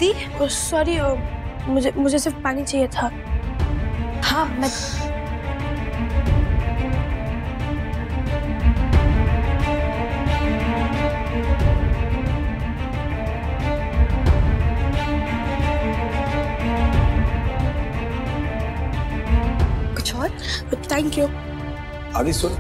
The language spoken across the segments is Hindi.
आदि, सॉरी, मुझे सिर्फ पानी चाहिए था। हाँ मैं कुछ और? Thank you. आदि सुन,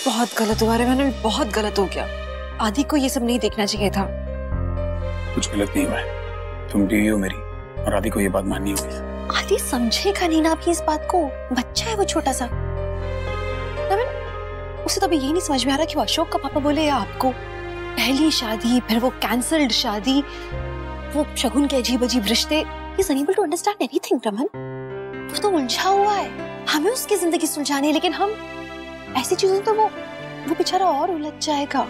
बहुत गलत हुआ रे, मैंने बहुत गलत हो गया। आदि को ये सब नहीं देखना चाहिए था। कुछ गलत नहीं हुआ है। तुम बीवी हो मेरी, और आदि को ये बात माननी होगी। आदि समझेगा नहीं ना अभी इस बात को, बच्चा है वो छोटा सा। उसे तो अभी यही नहीं समझ में आ रहा कि वो अशोक का पापा बोले या आपको। पहली शादी, फिर वो कैंसल्ड शादी, वो शगुन के अजीब अजीब रिश्ते। He is unable to understand anything Raman. वो तो उलझा हुआ है, हमें उसकी जिंदगी सुलझानी है, लेकिन हम ऐसी चीजों तो वो बेचारा और उलझ जाएगा।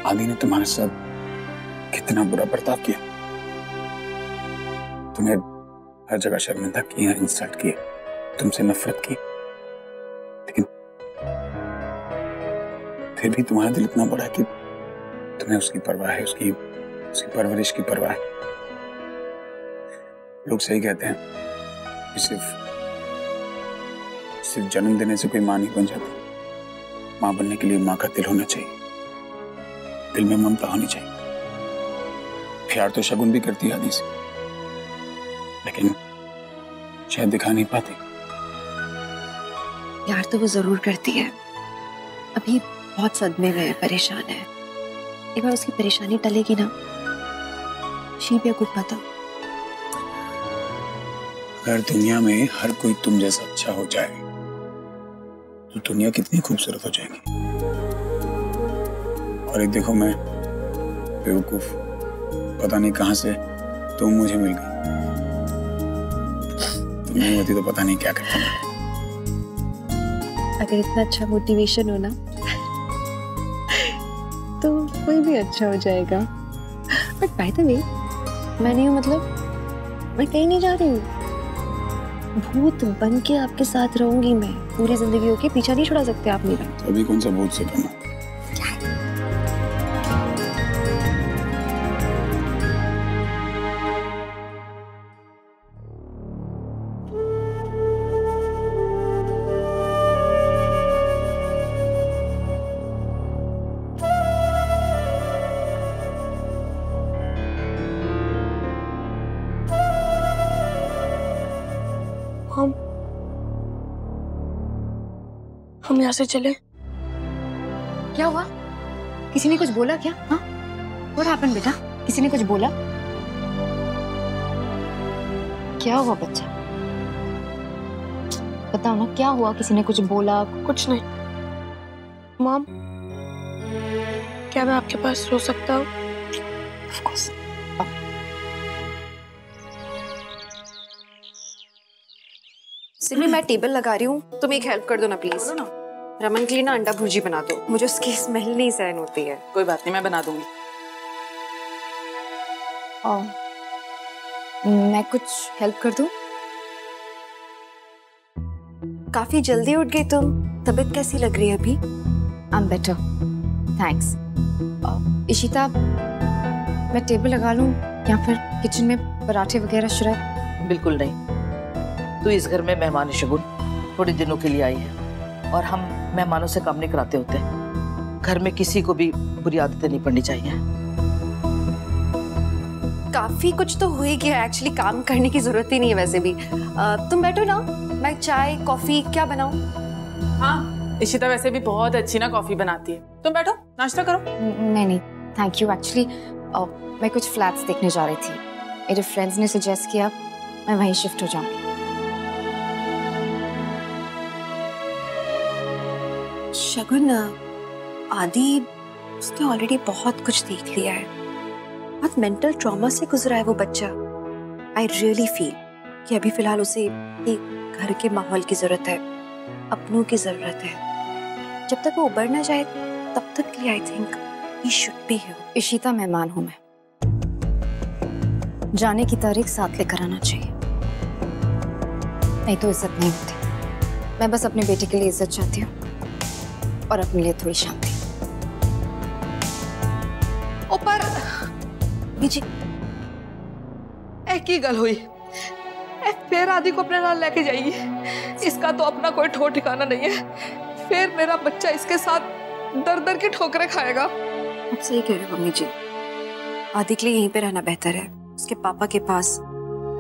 आदि ने तुम्हारे साथ कितना बुरा बर्ताव किया, तुम्हें हर जगह शर्मिंदा किया, इंसल्ट किए, तुमसे नफरत की, लेकिन फिर भी तुम्हारा दिल इतना बड़ा कि तुम्हें उसकी परवाह है, उसकी परवरिश की परवाह है। लोग सही कहते हैं कि सिर्फ जन्म देने से कोई मां नहीं बन जाती। मां बनने के लिए मां का दिल होना चाहिए, दिल में ममता होनी चाहिए। प्यार तो शगुन भी करती है आदि से, लेकिन शायद दिखा नहीं पाती। प्यार तो वो जरूर करती है, अभी बहुत सदमे में है, परेशान है। एक बार उसकी परेशानी टलेगी ना, शी भी कुछ पता। अगर दुनिया में हर कोई तुम जैसा अच्छा हो जाए तो दुनिया कितनी खूबसूरत हो जाएगी। और एक देखो, मैं बेवकूफ, पता नहीं कहां से तुम मुझे मिल गई। तुम नहीं होती तो पता नहीं क्या करता मैं। अगर इतना अच्छा मोटिवेशन हो ना तो कोई भी अच्छा हो जाएगा। बट बाय द वे, मैं नहीं हूँ, मतलब मैं कहीं नहीं जा रही हूँ। भूत बन के आपके साथ रहूंगी मैं पूरी जिंदगी। होके पीछा नहीं छुड़ा सकते आप मेरा। तो अभी कौन सा भूत से कम? हम यहाँ से चले। क्या हुआ? किसी ने कुछ बोला क्या? हाँ, What happened बेटा? किसी ने कुछ बोला? क्या हुआ बच्चा? बताओ ना, क्या हुआ? किसी ने कुछ बोला? कुछ नहीं। मॉम, क्या मैं आपके पास सो सकता हूँ? Of course. सिमी, मैं टेबल लगा रही हूँ, तुम एक हेल्प कर दो ना प्लीज। रमन के लिए ना अंडा भुर्जी बना दो, मुझे उसकी स्मेल नहीं सहन होती है। कोई बात नहीं, मैं बना दूंगी। मैं कुछ हेल्प कर दूं? काफी जल्दी उठ गई तुम, तबीयत कैसी लग रही है अभी? I am better, thanks. Ishita, मैं टेबल लगा लूं या फिर किचन में पराठे वगैरह शुरू? बिल्कुल नहीं, तू इस घर में मेहमान शगुन थोड़े दिनों के लिए आई है, और हम मेहमानों से काम नहीं कराते होते। घर में किसी को भी बुरी आदतें नहीं पड़नी चाहिए। काफी कुछ तो हो ही गया, एक्चुअली काम करने की जरूरत ही नहीं है वैसे भी। तुम बैठो ना, मैं चाय कॉफी क्या बनाऊं? हाँ, इशिता वैसे भी बहुत अच्छी ना कॉफी बनाती है। तुम बैठो, नाश्ता करो। नहीं थैंक यू। एक्चुअली मैं कुछ फ्लैट्स देखने जा रही थी, मेरे फ्रेंड्स ने सजेस्ट किया, मैं वहीं शिफ्ट हो जाऊंगी। शगुन, आदि उसने ऑलरेडी बहुत कुछ देख लिया है, बहुत मेंटल ट्रॉमा से गुजरा है वो बच्चा। आई रियली फील कि अभी फिलहाल उसे एक घर के माहौल की जरूरत है, अपनों की जरूरत है। जब तक वो उबर ना जाए तब तक के लिए I think He should be here. Ishita मेहमान हूं मैं, जाने की तारीख साथ लेकर आना चाहिए, नहीं तो इज्जत नहीं होती। मैं बस अपने बेटे के लिए इज्जत चाहती हूँ और अपने लिए थोड़ी शांति। ऊपर जी एक ही गल हुई, फिर आदि को अपने नाल लेके जाइए। इसका तो अपना कोई ठोर ठिकाना नहीं है, फिर मेरा बच्चा इसके साथ दर दर की ठोकरें खाएगा। आप सही कह रहे हो मम्मी जी, आदि के लिए यहीं पे रहना बेहतर है, उसके पापा के पास,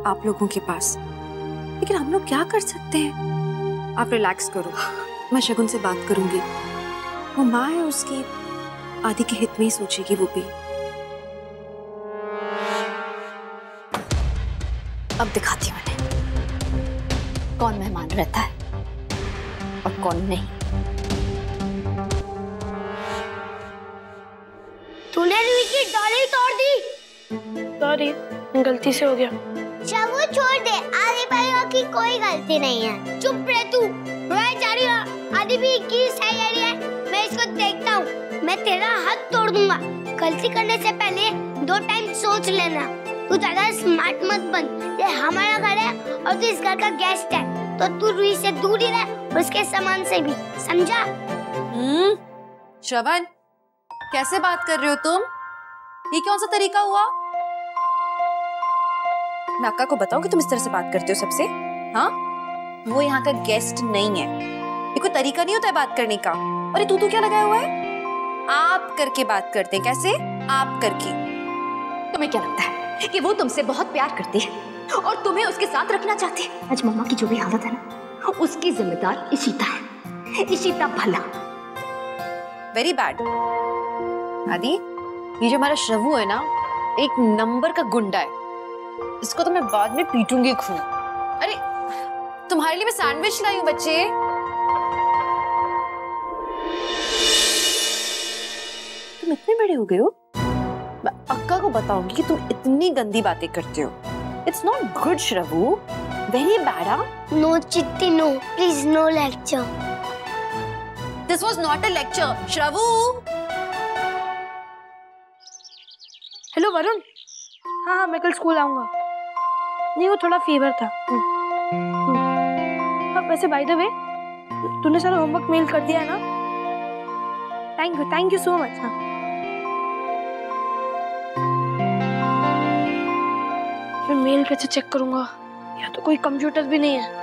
आप लोगों के पास। लेकिन हम लोग क्या कर सकते हैं? आप रिलैक्स करो, मैं शगुन से बात करूंगी, वो माँ है उसकी, आदि के हित में ही सोचेगी वो भी। अब दिखाती हूँ उन्हें कौन मेहमान रहता है और कौन नहीं। तूने रुई की डाली तोड़ दी। सॉरी, गलती से हो गया। शगुन छोड़ दे, आदि परिवार की कोई गलती नहीं है। चुप रह तू, रोए जा रही है। आदि भी की सही है, मैं इसको देखता हूँ, मैं तेरा हाथ तोड़ दूंगा। गलती करने से पहले 2 टाइम सोच लेना। तू ज्यादा स्मार्ट मत बन, ये हमारा घर है और तू इस घर का गेस्ट है, तो तू रुई से दूर ही रह, उसके सामान से भी, समझा? श्रवण, कैसे बात कर रहे हो तुम? ये कौन सा तरीका हुआ? मैं अक्का को बताऊं कि तुम इस तरह से बात करते हो सबसे? हाँ, वो यहाँ का गेस्ट नहीं है, ये कोई तरीका नहीं होता है बात करने का। अरे तू क्या लगाया हुआ है? आप करके बात करते हैं, कैसे? आप करके। तुम्हें क्या लगता है कि वो तुमसे बहुत प्यार करती है और तुम्हें उसके साथ रखना चाहती है? आज मम्मा की जो भी हालत है ना, उसकी जिम्मेदार इशिता है। इशिता भला। Very bad. आदि, ये जो हमारा श्रवु है ना, एक नंबर का गुंडा है, इसको तो मैं बाद में पीटूंगी खूब। अरे तुम्हारे लिए मैं सैंडविच लाई हूं बच्चे। तुम इतने बड़े हो गए हो, मैं अक्का को बताऊंगी कि तुम इतनी गंदी बातें करते हो। It's not good Shravu, very bad. No चिट्टी, no please, no lecture. This was not a lecture Shravu. Hello Varun. हाँ, मैं कल स्कूल आऊंगा। नहीं, वो थोड़ा फीवर था। हाँ, वैसे बाय द वे, तूने सारा होमवर्क मेल कर दिया है ना? Thank you so much. हाँ, मैं मेल कैसे चेक करूंगा? या तो कोई कंप्यूटर भी नहीं है।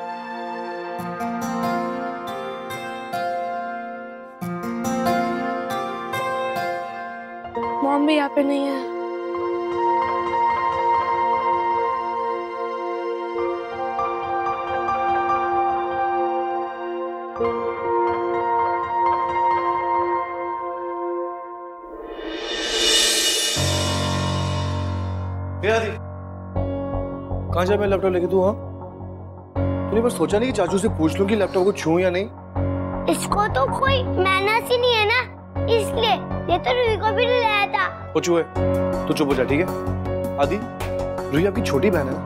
मॉम भी यहाँ पे नहीं है। कहाँ जाए मैं लैपटॉप लेके तू? हाँ, तूने बस सोचा नहीं कि चाचू से पूछ लूं कि लैपटॉप को छूं या नहीं? इसको तो कोई मैनर्स ही नहीं है ना, इसलिए। ये तो रुई को भी रुलाया था। वो चूहे, तू चुप हो जा, ठीक है? आदि, रुई आपकी छोटी बहन है ना,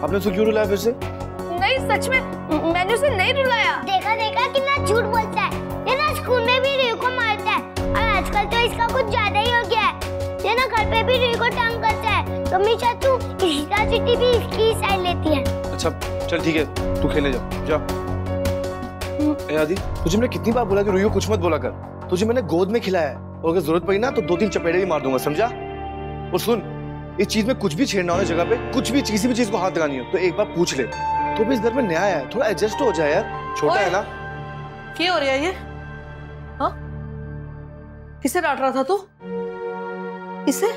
आपने उसे क्यों रुलाया फिर से? नहीं, सच में मैंने उसे नहीं रुलाया। देखा कितना झूठ बोलता है। ये ना स्कूल में भी रुई को मारता है और आजकल तो इसका कुछ ज्यादा ही हो गया है। ये ना घर पे भी रुई को तंग करता है, तो मैं चाचू इशिता चिट्टी भी इसकी साइड लेती है। अच्छा चल ठीक है, तू खेलने जा। ए आदि, तुझे मैंने कितनी बार बोला कि रुई को कुछ मत बोला कर। तुझे मैंने गोद में खिलाया है और अगर जरूरत पड़ी ना तो 2-3 चपेड़े भी मार दूंगा, समझा? और सुन, इस चीज में कुछ भी छेड़ना हो जगह पे, कुछ भी किसी भी चीज को हाथ लगानी हो तो एक बार पूछ ले। तो भी इस घर में नया है, थोड़ा एडजस्ट हो जाए यार, छोटा है ना। क्या हो रहा है ये? हाँ, किसे डांट रहा था तू? इसे?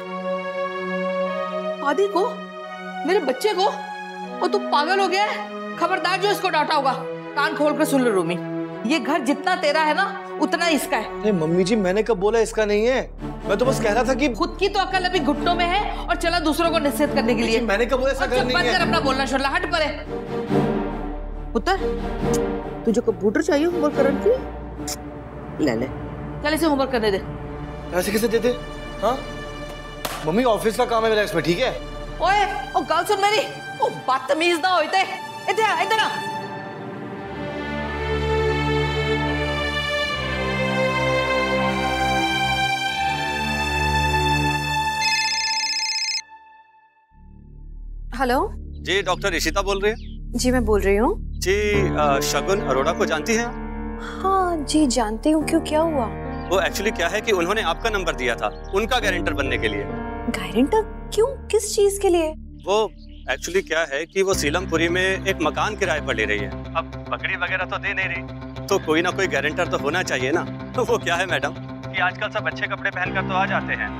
आदि को? मेरे बच्चे को? और तू पागल हो गया है? खबरदार जो इसको डांटा होगा, कान खोल कर सुन ले रूमी। ये घर जितना तेरा है ना, उतना इसका है। अरे मम्मी जी, मैंने कब बोला इसका नहीं है? मैं तो बस कह रहा था कि खुद की तो अकल अभी घुटनों में है और चला दूसरों को नसीहत करने के लिए। मैंने कब बोला ऐसा घर नहीं है? अपना बोलना छोड़, हट परे। पुत्र, तुझे कंप्यूटर चाहिए होमवर्क करने के लिए? ले ले, चल इसे होमवर्क करने दे। ऐसे कैसे देते? हाँ मम्मी, ऑफिस का काम है मेरा इसमें, ठीक है? ओए, ओ गाल सुन मेरी, ओ बदतमीज ना होते। इधर आ। हेलो जी, डॉक्टर इशिता बोल रही है? जी मैं बोल रही हूँ। जी, शगुन अरोड़ा को जानती हैं? हाँ जी जानती हूँ, क्यों क्या हुआ? वो एक्चुअली क्या है कि उन्होंने आपका नंबर दिया था उनका गारंटर बनने के लिए। गारंटर? क्यों, किस चीज के लिए? वो एक्चुअली क्या है कि वो सीलमपुरी में एक मकान किराए पर ले रही है। अब पकड़ी वगैरह तो दे नहीं रही, तो कोई ना कोई गारंटर तो होना चाहिए ना। तो वो क्या है मैडम कि आजकल सब अच्छे कपड़े पहनकर तो आ जाते हैं,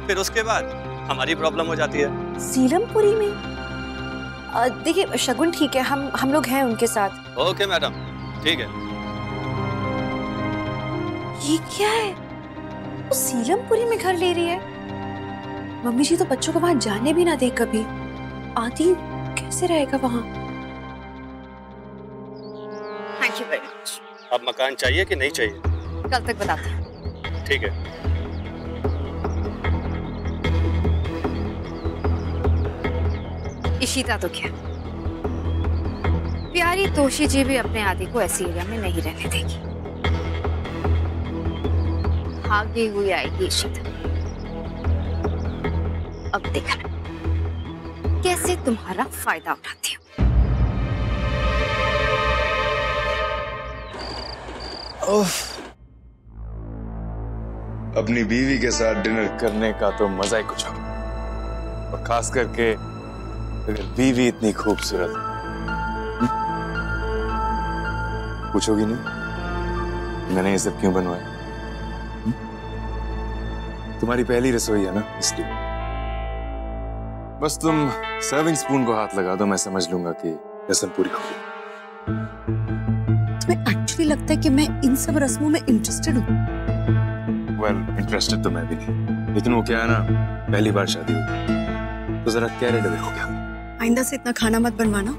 फिर उसके बाद हमारी प्रॉब्लम हो जाती है। सीलमपुरी में? देखिए शगुन ठीक है, हम लोग हैं उनके साथ। ओके मैडम, ठीक है। ये क्या है, वो सीलमपुरी में घर ले रही है? मम्मी जी तो बच्चों को वहां जाने भी ना दे कभी। आदि कैसे रहेगा वहां? Thank you very much. अब मकान चाहिए कि नहीं चाहिए? कल तक बताते हैं। ठीक है। इशिता तो क्या, प्यारी तोशी जी भी अपने आदि को ऐसी एरिया में नहीं रहने देगी। भागी हुई आएगी इशिता। अब देखना कैसे तुम्हारा फायदा उठाती हूँ। अपनी बीवी के साथ डिनर करने का तो मजा ही कुछ और, और खास करके अगर बीवी इतनी खूबसूरत पूछोगी नहीं मैंने ये सब क्यों बनवाया? तुम्हारी पहली रसोई है ना, इसलिए बस तुम सर्विंग स्पून को हाथ लगा दो, मैं समझ लूंगा कि रस्म पूरी हो गई। तुम्हें एक्चुअली लगता है कि मैं इन सब रस्मों में इंटरेस्टेड हूँ? वेल, इंटरेस्टेड तो मैं भी नहीं, लेकिन वो क्या है ना, पहली बार शादी हुई तो जरा कैरेट अवे हो गया। आइंदा से इतना खाना मत बनवाना,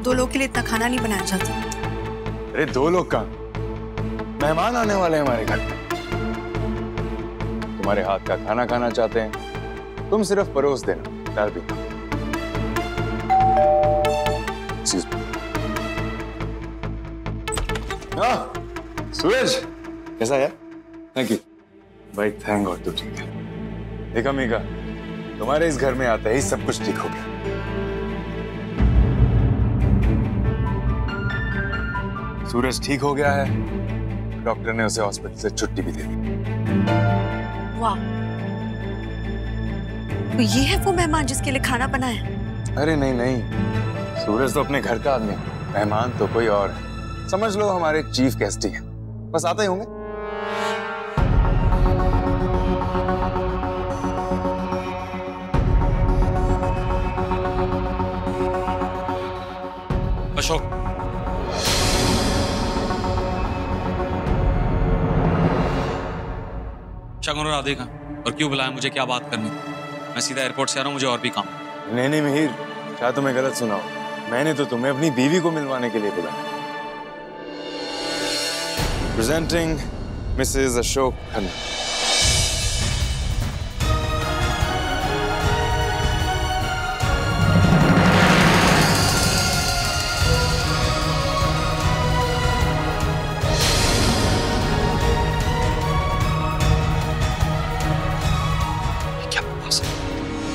2 लोग के लिए इतना खाना नहीं बनाया जाता। अरे 2 लोग का, मेहमान आने वाले हैं हमारे घर पे, तुम्हारे हाथ का खाना खाना चाहते हैं, तुम सिर्फ परोस देना, डाल भी। सूरज कैसा है? थैंक यू भाई, थैंक गॉड तू ठीक है। देखा मीका, तुम्हारे इस घर में आते ही सब कुछ ठीक हो गया। सूरज ठीक हो गया है, डॉक्टर ने उसे हॉस्पिटल से छुट्टी भी दे दी। वाह, तो ये है वो मेहमान जिसके लिए खाना बना है? अरे नहीं नहीं, सूरज तो अपने घर का आदमी है, मेहमान तो कोई और है। समझ लो हमारे चीफ गेस्ट ही हैं, बस आते ही होंगे। अशोक, शगुन और राधे का, और क्यों बुलाया मुझे, क्या बात करनी? मैं सीधा एयरपोर्ट से आ रहा हूँ, मुझे और भी काम। नहीं नहीं मिहिर, शायद तुम्हें गलत सुना हो, मैंने तो तुम्हें अपनी बीवी को मिलवाने के लिए बुलाया। Presenting Mrs Ashok Khanna.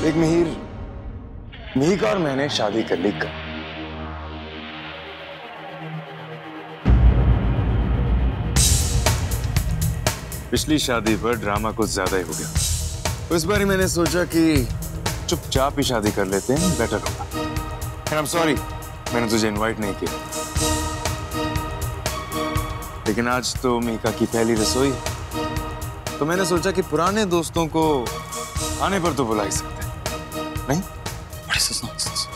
एक मिहिर और मैंने शादी कर ली कल। पिछली शादी पर ड्रामा कुछ ज्यादा ही हो गया, तो इस बार मैंने सोचा कि चुपचाप ही शादी कर लेते हैं, बेटर होगा। एंड आई एम सॉरी मैंने तुझे इनवाइट नहीं किया, लेकिन आज तो मीका की पहली रसोई, तो मैंने सोचा कि पुराने दोस्तों को आने पर तो बुला ही सकते हैं, नहीं? What is this nonsense?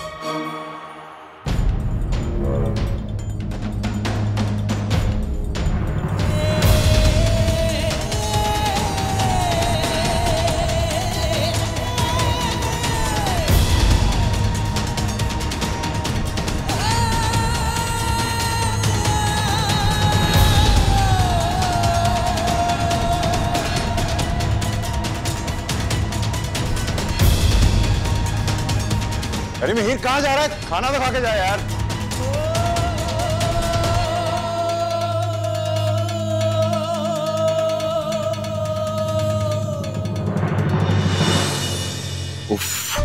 अरे मिहिर कहाँ जा रहा है? खाना तो खा के जा यार। उफ,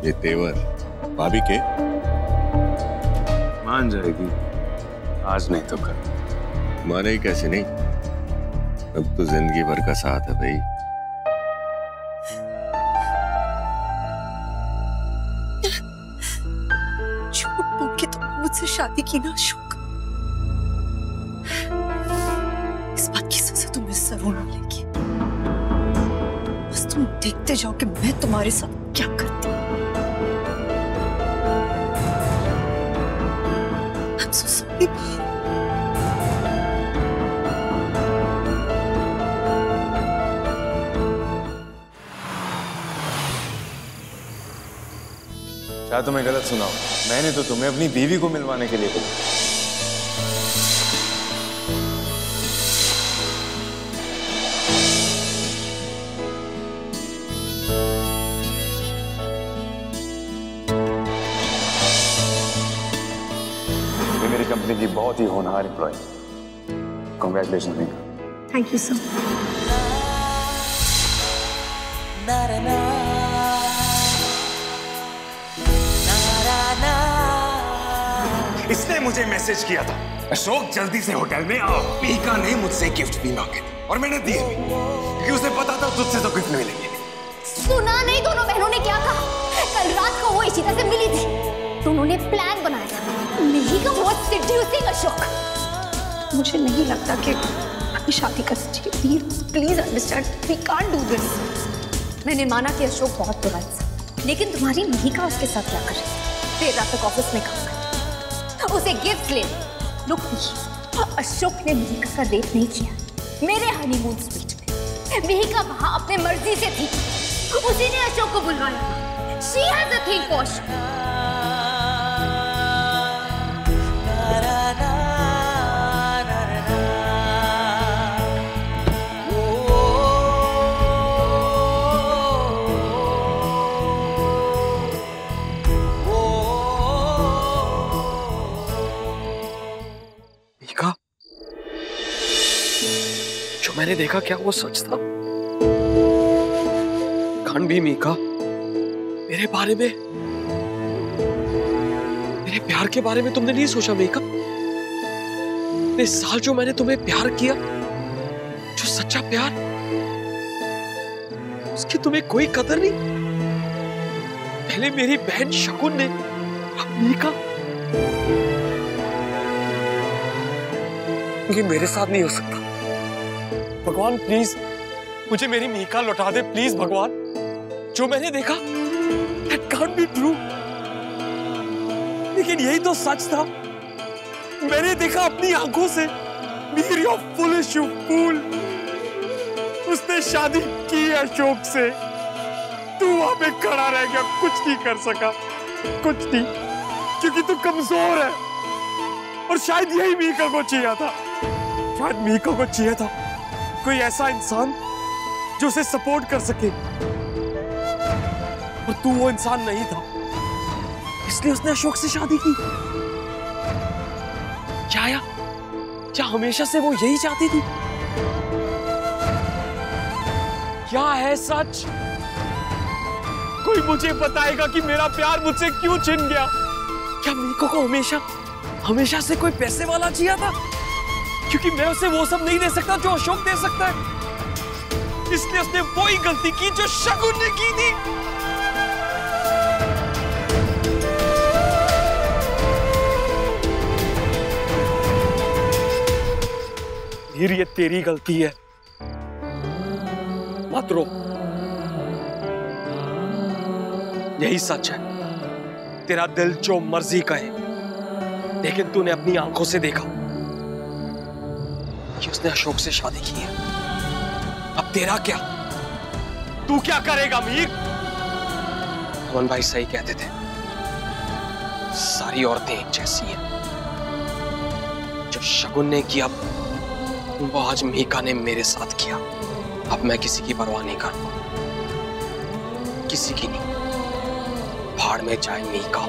ये तेवर भाभी के मान जाएगी, आज नहीं तो कल। माने ही कैसे नहीं, अब तो जिंदगी भर का साथ है भाई। झूठ बोल के तुमने मुझसे शादी की ना अशोक, इस बात की सजा तुम्हें जरूर मिलेगी। बस तुम देखते जाओ कि मैं तुम्हारे साथ क्या करती हूँ। I'm so sorry। क्या तुम्हें गलत सुनाओ? मैंने तो तुम्हें अपनी बीवी को मिलवाने के लिए बोला। ये मेरी कंपनी की बहुत ही होनहार employee. Congratulation Mika. Thank you sir. इसने मुझे मैसेज किया था, अशोक जल्दी से होटल में आओ। मीका ने मुझसे गिफ्ट भी मांगे और मैंने दिए भी, क्योंकि उसे पता था तुझसे तो गिफ्ट नहीं मिलेंगे। सुना नहीं दोनों बहनों ने क्या कहा? कल रात को वो इशिता से मिली थी, दोनों ने प्लान बनाया था। Mihika was seducing Ashok. मुझे नहीं लगता कि हमें शादी कर सकती है। Please understand, we can't do this. मैंने माना कि अशोक बहुत बुरा इंसान, लेकिन तुम्हारी मिहिका उसके साथ क्या करे? देर रात तक ऑफिस में काम करे, उसे गिफ्ट ले। लुक, अशोक ने मिहिका का रेप नहीं किया। मेरे हनीमून स्वीट में मिहिका वहां अपने मर्जी से थी, उसी ने अशोक को बुलवाया। She has a thing for Ashok। Mika, जो मैंने देखा क्या वो सच था? कान भी मीका, मेरे बारे में, मेरे प्यार के बारे में तुमने नहीं सोचा मीका? इतने साल जो मैंने तुम्हें प्यार किया, जो सच्चा प्यार, उसकी तुम्हें कोई कदर नहीं। पहले मेरी बहन शकुन ने, अब मीका। ये मेरे साथ नहीं हो सकता। भगवान प्लीज मुझे मेरी मीका लौटा दे, प्लीज भगवान। जो मैंने देखा that can't be true। लेकिन यही तो सच था। मैंने देखा अपनी आंखों से। Mir, you're foolish, you fool। उसने शादी की अशोक से, तू वहां पे खड़ा रह गया, कुछ नहीं कर सका, कुछ नहीं, क्योंकि तू कमजोर है। और शायद यही मीका को चाहिए था, शायद मीका को चाहिए था कोई ऐसा इंसान जो उसे सपोर्ट कर सके, और तू वो इंसान नहीं था, इसलिए उसने अशोक से शादी की। क्या हमेशा से वो यही चाहती थी? क्या है सच? कोई मुझे बताएगा कि मेरा प्यार मुझसे क्यों छिन गया? क्या मीको को हमेशा से कोई पैसे वाला चाहिए था, क्योंकि मैं उसे वो सब नहीं दे सकता जो अशोक दे सकता है, इसलिए उसने वही गलती की जो शकुन ने की थी। मीर, ये तेरी गलती है, मत रो। यही सच है, तेरा दिल जो मर्जी कहे, लेकिन तूने अपनी आंखों से देखा कि उसने अशोक से शादी की है। अब तेरा क्या? तू क्या करेगा मीर? अमन भाई सही कहते थे, सारी औरतें एक जैसी हैं। जो शकुन ने किया वो आज मीका ने मेरे साथ किया। अब मैं किसी की परवाह नहीं करूंगा, किसी की नहीं। भाड़ में जाए मीका,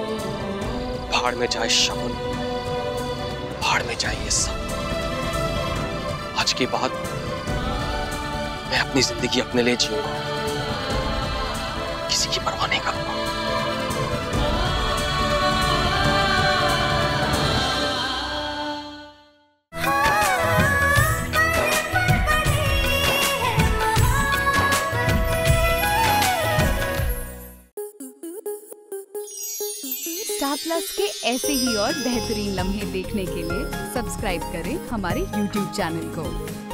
भाड़ में जाए शकुन, भाड़ में जाए ये सब। आज के बाद मैं अपनी जिंदगी अपने लिए जीऊंगा, किसी की परवाह नहीं करूंगा। आसपास के ऐसे ही और बेहतरीन लम्हे देखने के लिए सब्सक्राइब करें हमारे YouTube चैनल को।